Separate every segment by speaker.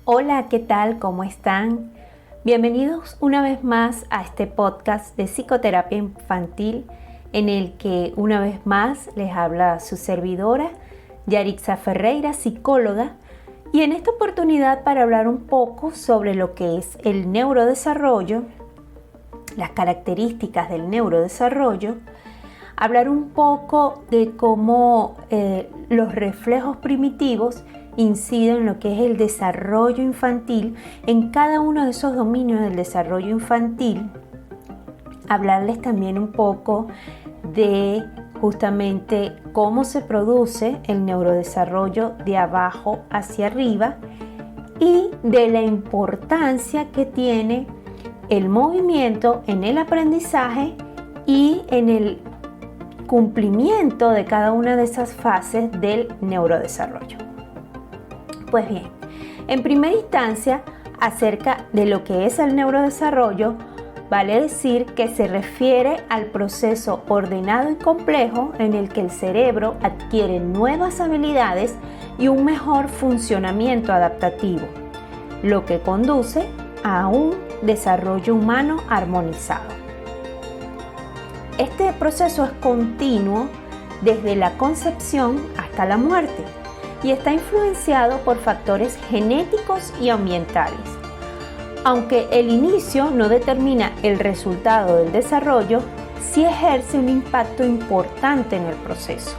Speaker 1: Hola, ¿qué tal? ¿Cómo están? Bienvenidos una vez más a este podcast de psicoterapia infantil en el que una vez más les habla su servidora, Yarixa Ferreira, psicóloga, y en esta oportunidad para hablar un poco sobre lo que es el neurodesarrollo, las características del neurodesarrollo, hablar un poco de cómo los reflejos primitivos inciden en lo que es el desarrollo infantil, en cada uno de esos dominios del desarrollo infantil. Hablarles también un poco de justamente cómo se produce el neurodesarrollo de abajo hacia arriba y de la importancia que tiene el movimiento en el aprendizaje y en el cumplimiento de cada una de esas fases del neurodesarrollo. Pues bien, en primera instancia, acerca de lo que es el neurodesarrollo, vale decir que se refiere al proceso ordenado y complejo en el que el cerebro adquiere nuevas habilidades y un mejor funcionamiento adaptativo, lo que conduce a un desarrollo humano armonizado. Este proceso es continuo desde la concepción hasta la muerte y está influenciado por factores genéticos y ambientales. Aunque el inicio no determina el resultado del desarrollo, sí ejerce un impacto importante en el proceso.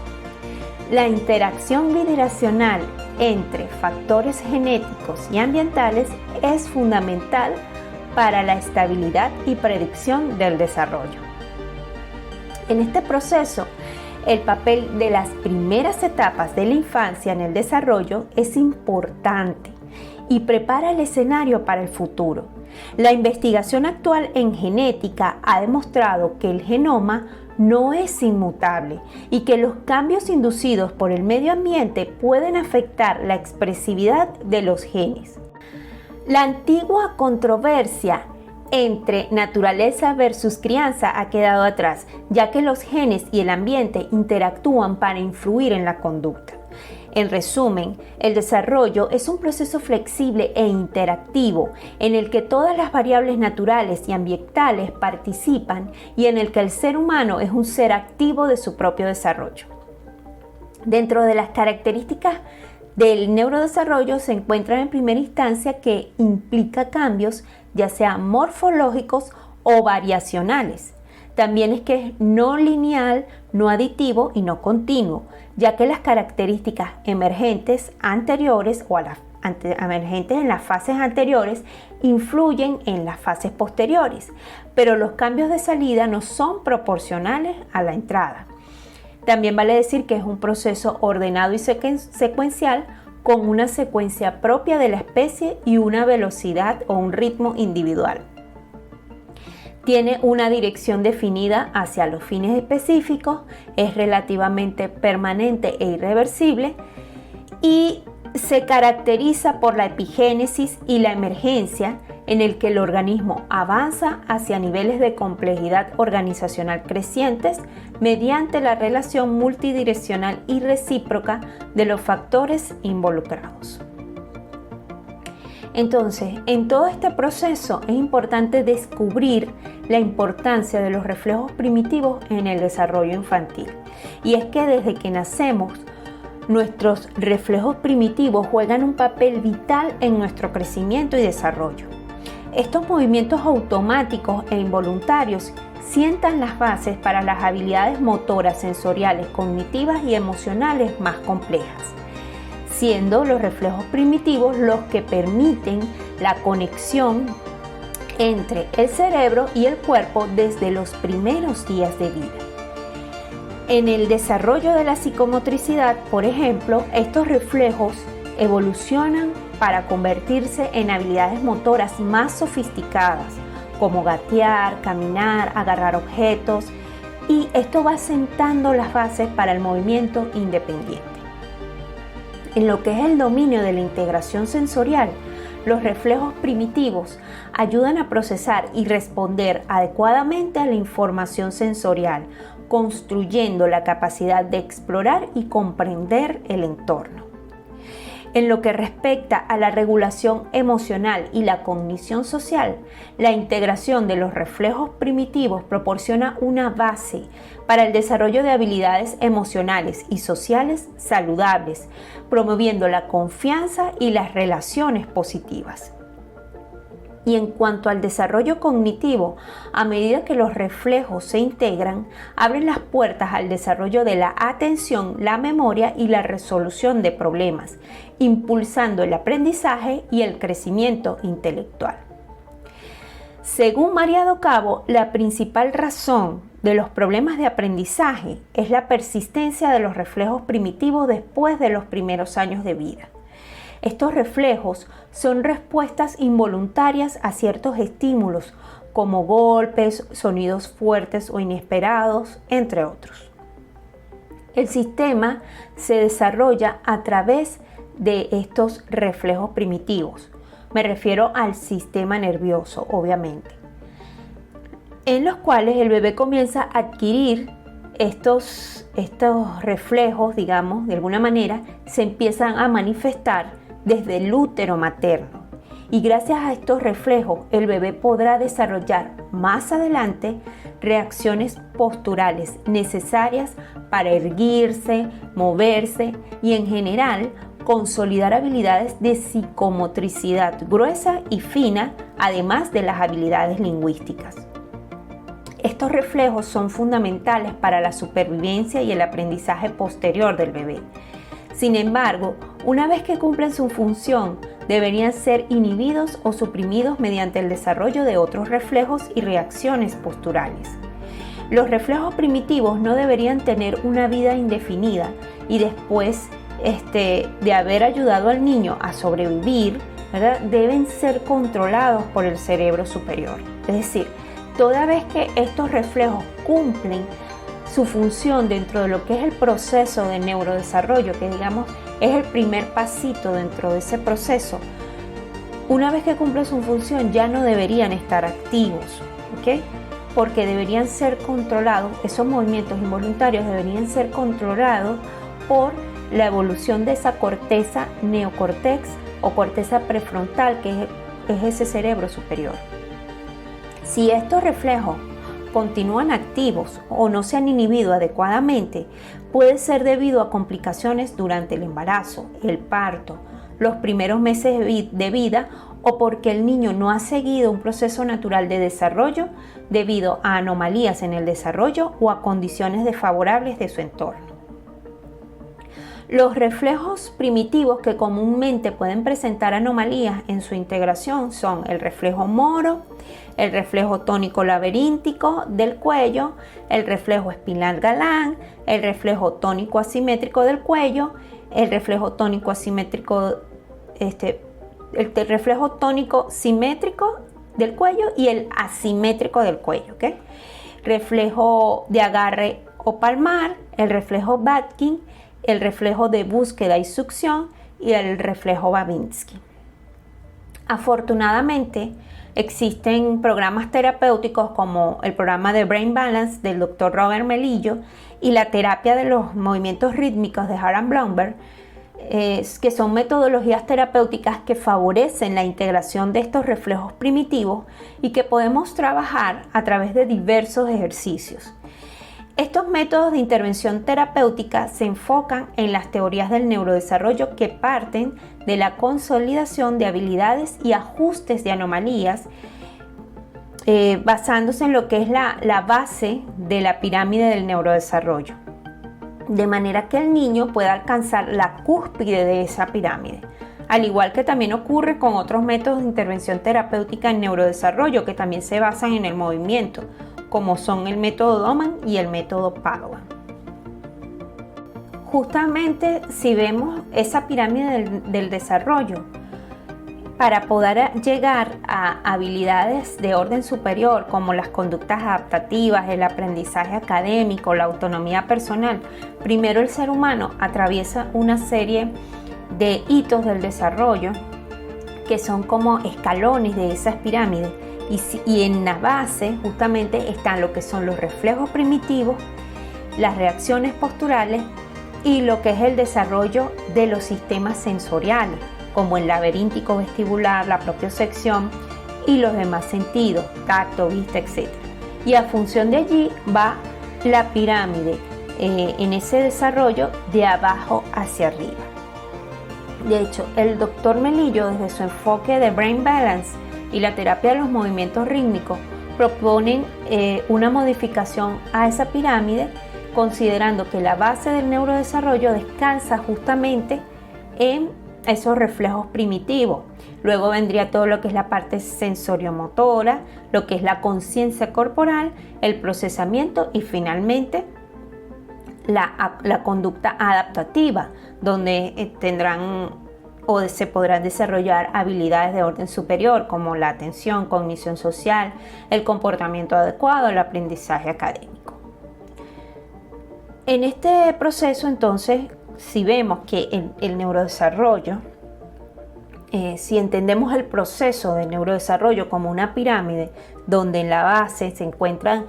Speaker 1: La interacción bidireccional entre factores genéticos y ambientales es fundamental para la estabilidad y predicción del desarrollo. En este proceso, el papel de las primeras etapas de la infancia en el desarrollo es importante y prepara el escenario para el futuro. La investigación actual en genética ha demostrado que el genoma no es inmutable y que los cambios inducidos por el medio ambiente pueden afectar la expresividad de los genes. La antigua controversia entre naturaleza versus crianza ha quedado atrás, ya que los genes y el ambiente interactúan para influir en la conducta. En resumen, el desarrollo es un proceso flexible e interactivo en el que todas las variables naturales y ambientales participan y en el que el ser humano es un ser activo de su propio desarrollo. Dentro de las características del neurodesarrollo se encuentran en primera instancia que implica cambios ya sean morfológicos o variacionales. También es que es no lineal, no aditivo y no continuo, ya que las características emergentes anteriores o emergentes en las fases anteriores influyen en las fases posteriores, pero los cambios de salida no son proporcionales a la entrada. También vale decir que es un proceso ordenado y secuencial con una secuencia propia de la especie y una velocidad o un ritmo individual. Tiene una dirección definida hacia los fines específicos, es relativamente permanente e irreversible y se caracteriza por la epigénesis y la emergencia en el que el organismo avanza hacia niveles de complejidad organizacional crecientes mediante la relación multidireccional y recíproca de los factores involucrados. Entonces, en todo este proceso es importante descubrir la importancia de los reflejos primitivos en el desarrollo infantil. Y es que desde que nacemos, nuestros reflejos primitivos juegan un papel vital en nuestro crecimiento y desarrollo. Estos movimientos automáticos e involuntarios sientan las bases para las habilidades motoras, sensoriales, cognitivas y emocionales más complejas, siendo los reflejos primitivos los que permiten la conexión entre el cerebro y el cuerpo desde los primeros días de vida. En el desarrollo de la psicomotricidad, por ejemplo, estos reflejos evolucionan para convertirse en habilidades motoras más sofisticadas, como gatear, caminar, agarrar objetos, y esto va sentando las bases para el movimiento independiente. En lo que es el dominio de la integración sensorial, los reflejos primitivos ayudan a procesar y responder adecuadamente a la información sensorial, construyendo la capacidad de explorar y comprender el entorno. En lo que respecta a la regulación emocional y la cognición social, la integración de los reflejos primitivos proporciona una base para el desarrollo de habilidades emocionales y sociales saludables, promoviendo la confianza y las relaciones positivas. Y en cuanto al desarrollo cognitivo, a medida que los reflejos se integran, abren las puertas al desarrollo de la atención, la memoria y la resolución de problemas, impulsando el aprendizaje y el crecimiento intelectual. Según María do Cabo, la principal razón de los problemas de aprendizaje es la persistencia de los reflejos primitivos después de los primeros años de vida. Estos reflejos son respuestas involuntarias a ciertos estímulos, como golpes, sonidos fuertes o inesperados, entre otros. El sistema se desarrolla a través de estos reflejos primitivos. Me refiero al sistema nervioso, obviamente, en los cuales el bebé comienza a adquirir estos reflejos, digamos, de alguna manera, se empiezan a manifestar desde el útero materno. Y gracias a estos reflejos, el bebé podrá desarrollar más adelante reacciones posturales necesarias para erguirse, moverse y en general consolidar habilidades de psicomotricidad gruesa y fina, además de las habilidades lingüísticas. Estos reflejos son fundamentales para la supervivencia y el aprendizaje posterior del bebé. Sin embargo, una vez que cumplen su función, deberían ser inhibidos o suprimidos mediante el desarrollo de otros reflejos y reacciones posturales. Los reflejos primitivos no deberían tener una vida indefinida y después de haber ayudado al niño a sobrevivir, ¿verdad?, deben ser controlados por el cerebro superior. Es decir, toda vez que estos reflejos cumplen su función dentro de lo que es el proceso de neurodesarrollo, que digamos es el primer pasito dentro de ese proceso, una vez que cumple su función ya no deberían estar activos, ¿ok? Porque deberían ser controlados, esos movimientos involuntarios deberían ser controlados por la evolución de esa corteza neocortex o corteza prefrontal, que es ese cerebro superior. Si estos reflejos continúan activos o no se han inhibido adecuadamente, puede ser debido a complicaciones durante el embarazo, el parto, los primeros meses de vida o porque el niño no ha seguido un proceso natural de desarrollo debido a anomalías en el desarrollo o a condiciones desfavorables de su entorno. Los reflejos primitivos que comúnmente pueden presentar anomalías en su integración son el reflejo moro, el reflejo tónico laberíntico del cuello, el reflejo espinal galán, el reflejo tónico asimétrico del cuello, el reflejo tónico asimétrico, el reflejo tónico simétrico del cuello y el asimétrico del cuello, ¿ok? Reflejo de agarre o palmar, el reflejo Batkin, el reflejo de búsqueda y succión y el reflejo Babinski. Afortunadamente, existen programas terapéuticos como el programa de Brain Balance del Dr. Robert Melillo y la terapia de los movimientos rítmicos de Harald Blomberg, que son metodologías terapéuticas que favorecen la integración de estos reflejos primitivos y que podemos trabajar a través de diversos ejercicios. Estos métodos de intervención terapéutica se enfocan en las teorías del neurodesarrollo que parten de la consolidación de habilidades y ajustes de anomalías, basándose en lo que es la base de la pirámide del neurodesarrollo, de manera que el niño pueda alcanzar la cúspide de esa pirámide. Al igual que también ocurre con otros métodos de intervención terapéutica en neurodesarrollo que también se basan en el movimiento, como son el método Doman y el método Padawan. Justamente si vemos esa pirámide del desarrollo, para poder llegar a habilidades de orden superior como las conductas adaptativas, el aprendizaje académico, la autonomía personal, primero el ser humano atraviesa una serie de hitos del desarrollo que son como escalones de esas pirámides. Y en la base justamente están lo que son los reflejos primitivos, las reacciones posturales y lo que es el desarrollo de los sistemas sensoriales, como el laberíntico vestibular, la propiocepción y los demás sentidos, tacto, vista, etc. Y a función de allí va la pirámide en ese desarrollo de abajo hacia arriba. De hecho, el doctor Melillo, desde su enfoque de Brain Balance y la terapia de los movimientos rítmicos, proponen una modificación a esa pirámide, considerando que la base del neurodesarrollo descansa justamente en esos reflejos primitivos. Luego vendría todo lo que es la parte sensoriomotora, lo que es la conciencia corporal, el procesamiento y finalmente la conducta adaptativa, donde tendrán o se podrán desarrollar habilidades de orden superior como la atención, cognición social, el comportamiento adecuado, el aprendizaje académico. En este proceso, entonces, si vemos que el neurodesarrollo, si entendemos el proceso del neurodesarrollo como una pirámide donde en la base se encuentran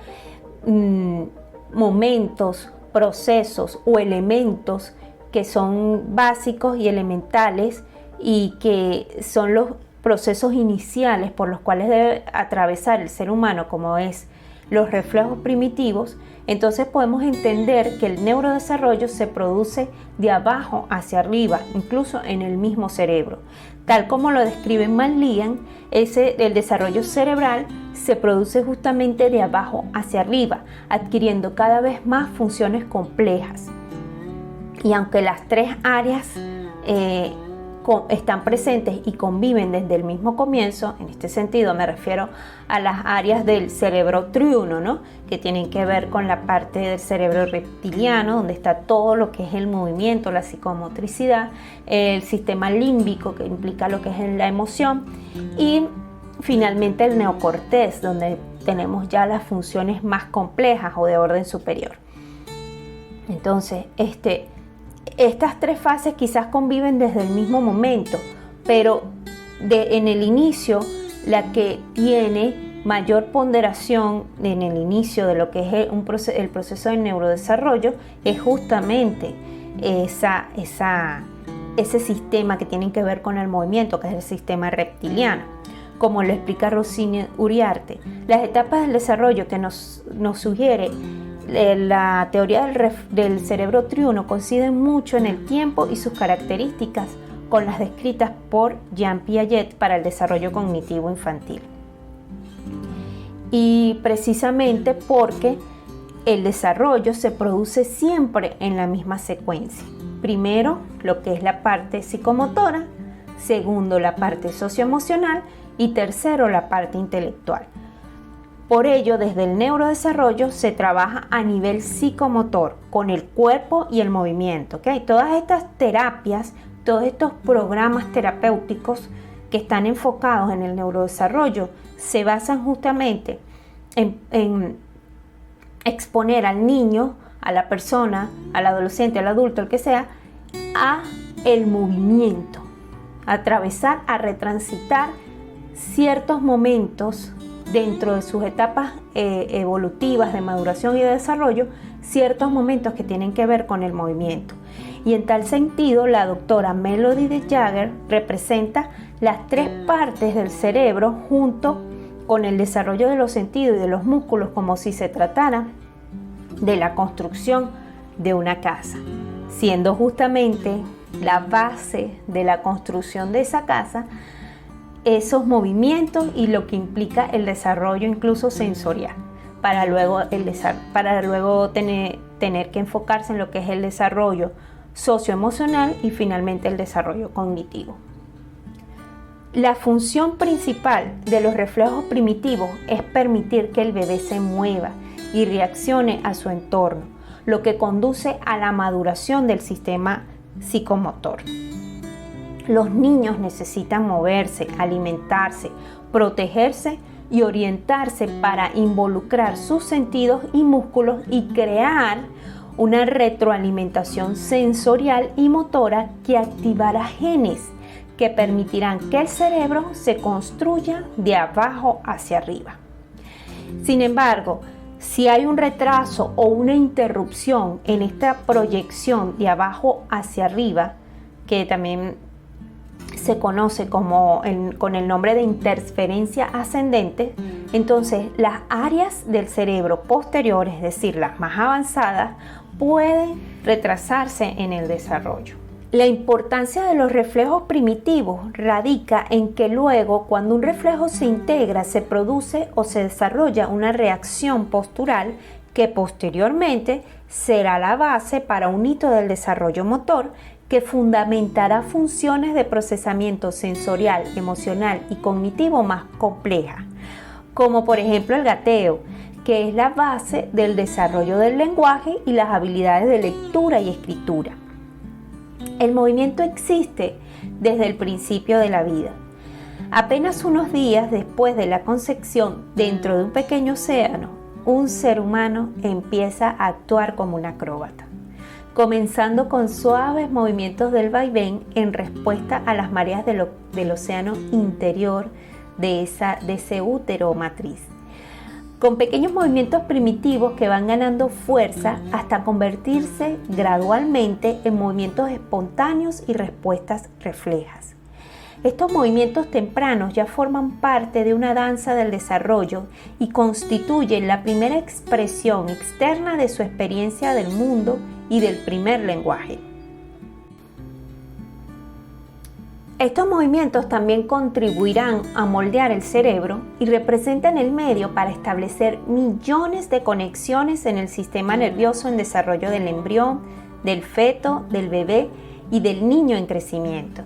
Speaker 1: momentos, procesos o elementos que son básicos y elementales y que son los procesos iniciales por los cuales debe atravesar el ser humano, como es los reflejos primitivos, entonces podemos entender que el neurodesarrollo se produce de abajo hacia arriba, incluso en el mismo cerebro. Tal como lo describe Manlian, el desarrollo cerebral se produce justamente de abajo hacia arriba, adquiriendo cada vez más funciones complejas. Y aunque las tres áreas están presentes y conviven desde el mismo comienzo, en este sentido me refiero a las áreas del cerebro triuno, ¿no?, que tienen que ver con la parte del cerebro reptiliano, donde está todo lo que es el movimiento, la psicomotricidad, el sistema límbico, que implica lo que es la emoción, y finalmente el neocortés, donde tenemos ya las funciones más complejas o de orden superior. Entonces, estas tres fases quizás conviven desde el mismo momento, pero en el inicio, la que tiene mayor ponderación en el inicio de lo que es el proceso de neurodesarrollo es justamente ese sistema que tiene que ver con el movimiento, que es el sistema reptiliano. Como lo explica Rossini Uriarte, las etapas del desarrollo que nos sugiere la teoría del cerebro triuno coinciden mucho en el tiempo y sus características con las descritas por Jean Piaget para el desarrollo cognitivo infantil. Y precisamente porque el desarrollo se produce siempre en la misma secuencia. Primero, lo que es la parte psicomotora, segundo, la parte socioemocional y tercero, la parte intelectual. Por ello, desde el neurodesarrollo se trabaja a nivel psicomotor, con el cuerpo y el movimiento, ¿okay? Todas estas terapias, todos estos programas terapéuticos que están enfocados en el neurodesarrollo se basan justamente en exponer al niño, a la persona, al adolescente, al adulto, el que sea, a el movimiento, a atravesar, a retransitar ciertos momentos dentro de sus etapas evolutivas de maduración y de desarrollo, ciertos momentos que tienen que ver con el movimiento. Y en tal sentido, la doctora Melody de Jager representa las tres partes del cerebro junto con el desarrollo de los sentidos y de los músculos, como si se tratara de la construcción de una casa, siendo justamente la base de la construcción de esa casa esos movimientos y lo que implica el desarrollo incluso sensorial, para luego tener que enfocarse en lo que es el desarrollo socioemocional y finalmente el desarrollo cognitivo. La función principal de los reflejos primitivos es permitir que el bebé se mueva y reaccione a su entorno, lo que conduce a la maduración del sistema psicomotor. Los niños necesitan moverse, alimentarse, protegerse y orientarse para involucrar sus sentidos y músculos y crear una retroalimentación sensorial y motora que activará genes que permitirán que el cerebro se construya de abajo hacia arriba. Sin embargo, Si hay un retraso o una interrupción en esta proyección de abajo hacia arriba, que también se conoce con el nombre de interferencia ascendente, entonces las áreas del cerebro posteriores, es decir, las más avanzadas, pueden retrasarse en el desarrollo. La importancia de los reflejos primitivos radica en que luego, cuando un reflejo se integra, se produce o se desarrolla una reacción postural que posteriormente será la base para un hito del desarrollo motor que fundamentará funciones de procesamiento sensorial, emocional y cognitivo más complejas, como por ejemplo el gateo, que es la base del desarrollo del lenguaje y las habilidades de lectura y escritura. El movimiento existe desde el principio de la vida. Apenas unos días después de la concepción, dentro de un pequeño océano, un ser humano empieza a actuar como un acróbata, comenzando con suaves movimientos del vaivén en respuesta a las mareas del océano interior de ese útero o matriz, con pequeños movimientos primitivos que van ganando fuerza hasta convertirse gradualmente en movimientos espontáneos y respuestas reflejas. Estos movimientos tempranos ya forman parte de una danza del desarrollo y constituyen la primera expresión externa de su experiencia del mundo y del primer lenguaje. Estos movimientos también contribuirán a moldear el cerebro y representan el medio para establecer millones de conexiones en el sistema nervioso en desarrollo del embrión, del feto, del bebé y del niño en crecimiento.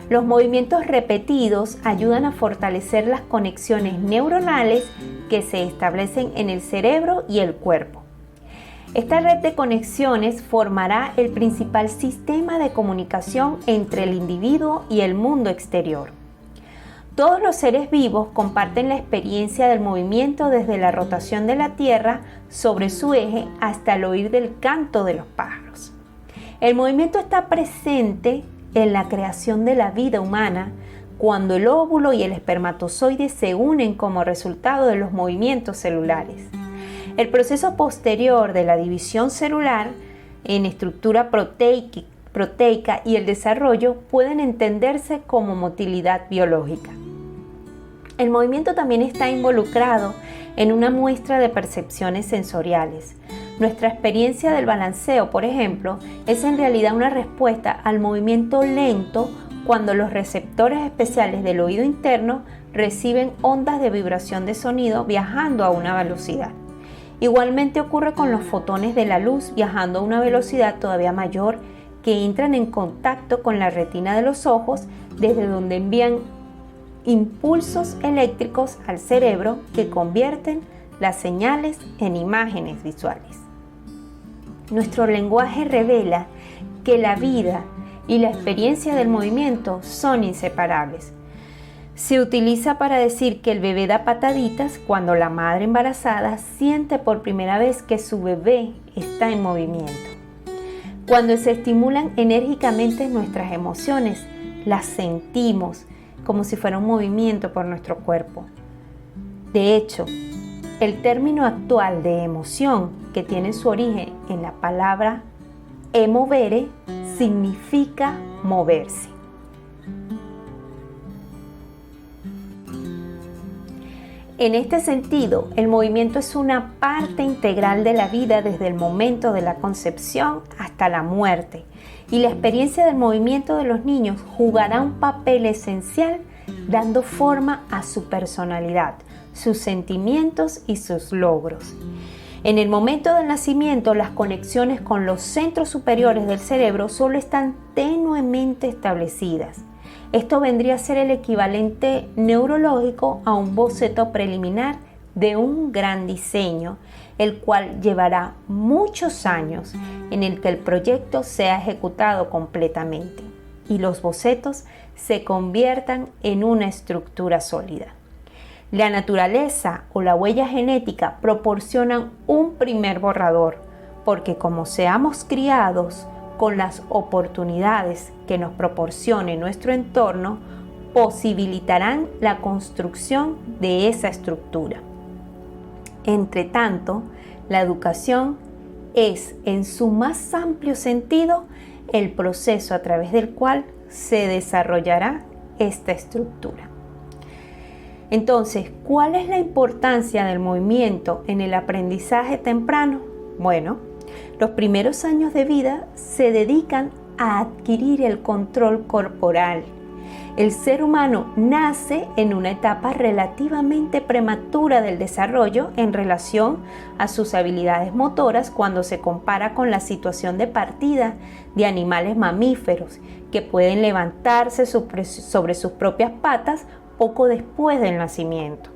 Speaker 1: Los movimientos repetidos ayudan a fortalecer las conexiones neuronales que se establecen en el cerebro y el cuerpo. Esta red de conexiones formará el principal sistema de comunicación entre el individuo y el mundo exterior. Todos los seres vivos comparten la experiencia del movimiento desde la rotación de la Tierra sobre su eje hasta el oír del canto de los pájaros. El movimiento está presente en la creación de la vida humana cuando el óvulo y el espermatozoide se unen como resultado de los movimientos celulares. El proceso posterior de la división celular en estructura proteica y el desarrollo pueden entenderse como motilidad biológica. El movimiento también está involucrado en una muestra de percepciones sensoriales. Nuestra experiencia del balanceo, por ejemplo, es en realidad una respuesta al movimiento lento cuando los receptores especiales del oído interno reciben ondas de vibración de sonido viajando a una velocidad. Igualmente ocurre con los fotones de la luz viajando a una velocidad todavía mayor que entran en contacto con la retina de los ojos, desde donde envían impulsos eléctricos al cerebro que convierten las señales en imágenes visuales. Nuestro lenguaje revela que la vida y la experiencia del movimiento son inseparables. Se utiliza para decir que el bebé da pataditas cuando la madre embarazada siente por primera vez que su bebé está en movimiento. Cuando se estimulan enérgicamente nuestras emociones, las sentimos como si fuera un movimiento por nuestro cuerpo. De hecho, el término actual de emoción, que tiene su origen en la palabra emovere, significa moverse. En este sentido, el movimiento es una parte integral de la vida desde el momento de la concepción hasta la muerte, y la experiencia del movimiento de los niños jugará un papel esencial dando forma a su personalidad, sus sentimientos y sus logros. En el momento del nacimiento, las conexiones con los centros superiores del cerebro solo están tenuemente establecidas. Esto vendría a ser el equivalente neurológico a un boceto preliminar de un gran diseño, el cual llevará muchos años en el que el proyecto sea ejecutado completamente y los bocetos se conviertan en una estructura sólida. La naturaleza o la huella genética proporcionan un primer borrador, porque como seamos criados con las oportunidades que nos proporcione nuestro entorno, posibilitarán la construcción de esa estructura. Entre tanto, la educación es, en su más amplio sentido, el proceso a través del cual se desarrollará esta estructura. Entonces, ¿cuál es la importancia del movimiento en el aprendizaje temprano? Bueno, los primeros años de vida se dedican a adquirir el control corporal. El ser humano nace en una etapa relativamente prematura del desarrollo en relación a sus habilidades motoras cuando se compara con la situación de partida de animales mamíferos que pueden levantarse sobre sus propias patas poco después del nacimiento.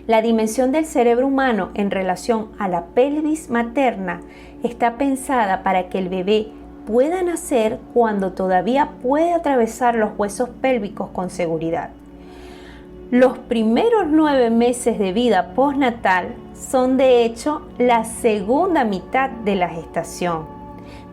Speaker 1: La dimensión del cerebro humano en relación a la pelvis materna está pensada para que el bebé pueda nacer cuando todavía puede atravesar los huesos pélvicos con seguridad. Los primeros 9 meses de vida postnatal son de hecho la segunda mitad de la gestación.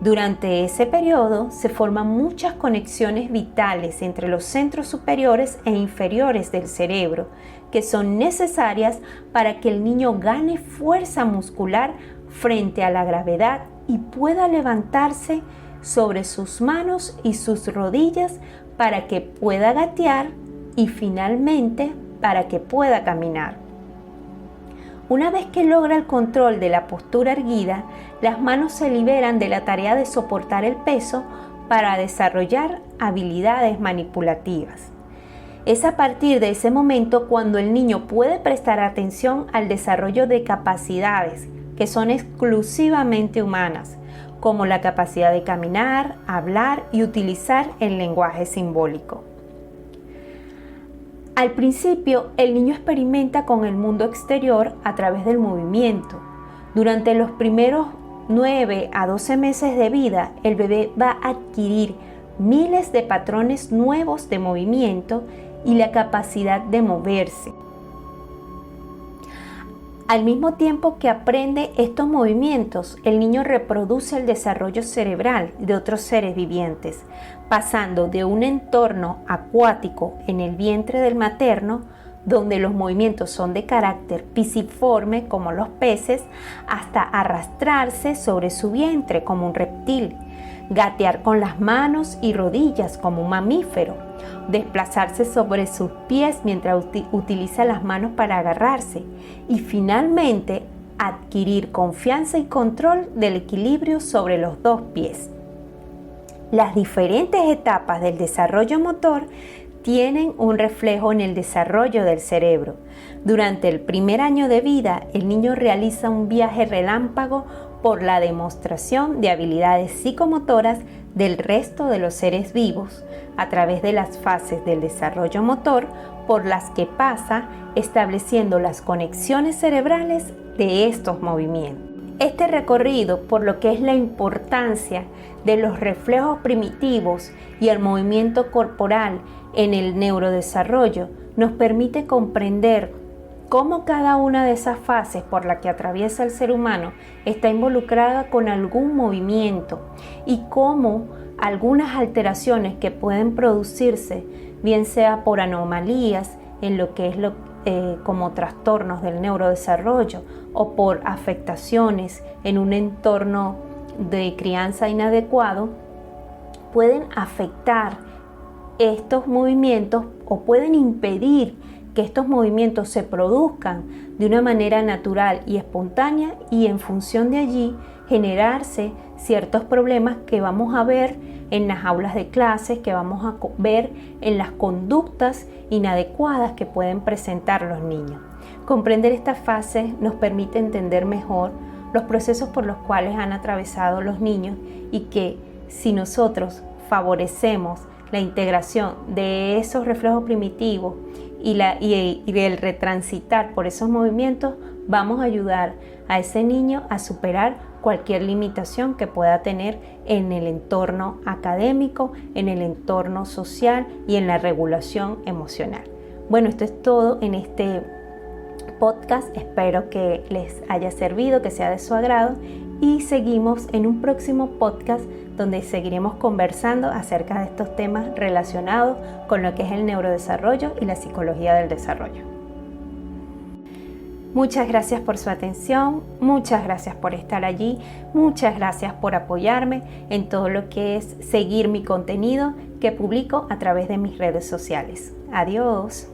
Speaker 1: Durante ese periodo se forman muchas conexiones vitales entre los centros superiores e inferiores del cerebro, que son necesarias para que el niño gane fuerza muscular frente a la gravedad y pueda levantarse sobre sus manos y sus rodillas para que pueda gatear y finalmente para que pueda caminar. Una vez que logra el control de la postura erguida, las manos se liberan de la tarea de soportar el peso para desarrollar habilidades manipulativas. Es a partir de ese momento cuando el niño puede prestar atención al desarrollo de capacidades que son exclusivamente humanas, como la capacidad de caminar, hablar y utilizar el lenguaje simbólico. Al principio, el niño experimenta con el mundo exterior a través del movimiento. Durante los primeros 9 a 12 meses de vida, el bebé va a adquirir miles de patrones nuevos de movimiento y la capacidad de moverse. Al mismo tiempo que aprende estos movimientos, el niño reproduce el desarrollo cerebral de otros seres vivientes, pasando de un entorno acuático en el vientre del materno, donde los movimientos son de carácter pisiforme como los peces, hasta arrastrarse sobre su vientre como un reptil, gatear con las manos y rodillas como un mamífero, desplazarse sobre sus pies mientras utiliza las manos para agarrarse y finalmente adquirir confianza y control del equilibrio sobre los 2 pies. Las diferentes etapas del desarrollo motor tienen un reflejo en el desarrollo del cerebro. Durante el primer año de vida, el niño realiza un viaje relámpago por la demostración de habilidades psicomotoras del resto de los seres vivos a través de las fases del desarrollo motor por las que pasa, estableciendo las conexiones cerebrales de estos movimientos. Este recorrido, por lo que es la importancia de los reflejos primitivos y el movimiento corporal en el neurodesarrollo, nos permite comprender cómo cada una de esas fases por la que atraviesa el ser humano está involucrada con algún movimiento y cómo algunas alteraciones que pueden producirse, bien sea por anomalías en lo que es como trastornos del neurodesarrollo o por afectaciones en un entorno de crianza inadecuado, pueden afectar estos movimientos o pueden impedir que estos movimientos se produzcan de una manera natural y espontánea y en función de allí generarse ciertos problemas que vamos a ver en las aulas de clases, que vamos a ver en las conductas inadecuadas que pueden presentar los niños. Comprender estas fases nos permite entender mejor los procesos por los cuales han atravesado los niños y que si nosotros favorecemos la integración de esos reflejos primitivos y el retransitar por esos movimientos, vamos a ayudar a ese niño a superar cualquier limitación que pueda tener en el entorno académico, en el entorno social y en la regulación emocional. Bueno, esto es todo en este podcast. Espero que les haya servido, que sea de su agrado y seguimos en un próximo podcast donde seguiremos conversando acerca de estos temas relacionados con lo que es el neurodesarrollo y la psicología del desarrollo. Muchas gracias por su atención, muchas gracias por estar allí, muchas gracias por apoyarme en todo lo que es seguir mi contenido que publico a través de mis redes sociales. Adiós.